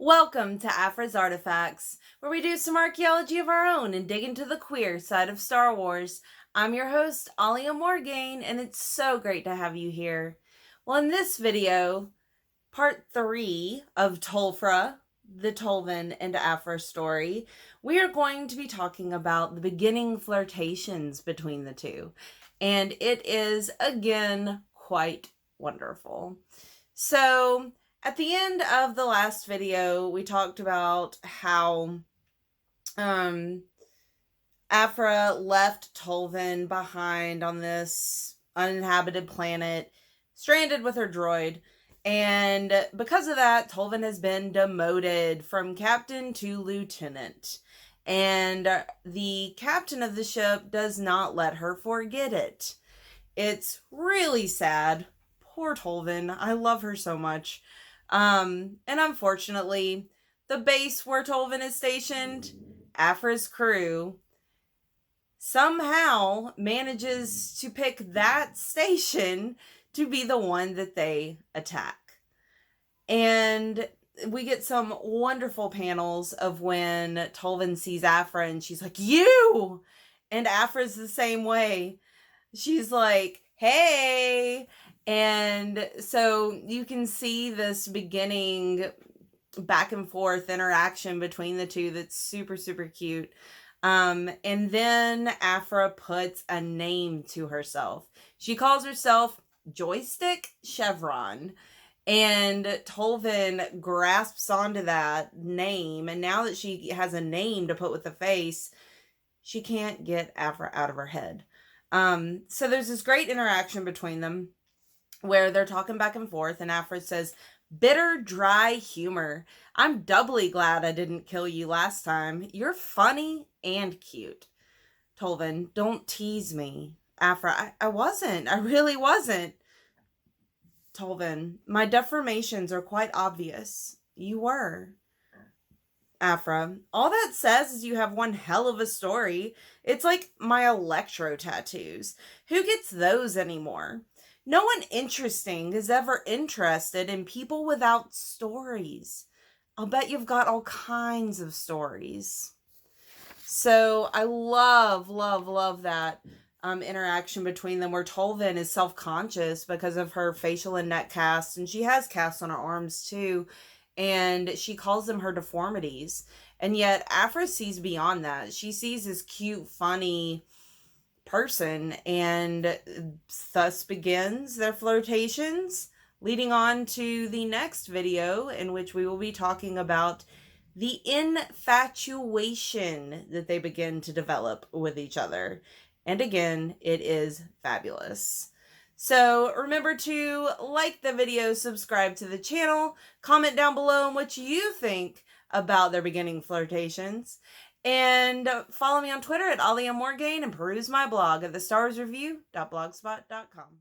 Welcome to Aphra's Artifacts, where we do some archaeology of our own and dig into the queer side of Star Wars. I'm your host, Alia Morgaine, and it's so great to have you here. Well, in this video, part 3 of Tolphra, the Tolvan and Aphra story, we are going to be talking about the beginning flirtations between the two. And it is, again, quite wonderful. So, at the end of the last video, we talked about how Aphra left Tolvan behind on this uninhabited planet, stranded with her droid. And because of that, Tolvan has been demoted from captain to lieutenant. And the captain of the ship does not let her forget it. It's really sad. Poor Tolvan. I love her so much. And unfortunately, the base where Tolvan is stationed, Aphra's crew, somehow manages to pick that station to be the one that they attack. And we get some wonderful panels of when Tolvan sees Aphra and she's like, "You!" And Aphra's the same way. She's like, "Hey!" And so you can see this beginning back and forth interaction between the two that's super, super cute. And then Aphra puts a name to herself. She calls herself Joystick Chevron. And Tolvan grasps onto that name. And now that she has a name to put with the face, she can't get Aphra out of her head. So there's this great interaction between them where they're talking back and forth, and Aphra says, "Bitter, dry humor. I'm doubly glad I didn't kill you last time. You're funny and cute." Tolvan, "Don't tease me." Aphra, I wasn't. I really wasn't. Tolvan, "My deformations are quite obvious. You were." Aphra, "All that says is you have one hell of a story. It's like my electro tattoos. Who gets those anymore? No one interesting is ever interested in people without stories. I'll bet you've got all kinds of stories." So I love, love, love that interaction between them where Tolvan is self-conscious because of her facial and neck casts, and she has casts on her arms too, and she calls them her deformities. And yet Aphra sees beyond that. She sees this cute, funny person, and thus begins their flirtations, leading on to the next video in which we will be talking about the infatuation that they begin to develop with each other. And again, it is fabulous. So remember to like the video, subscribe to the channel, comment down below on what you think about their beginning flirtations, and follow me on Twitter at Alia Morgaine and peruse my blog at thestarsreview.blogspot.com.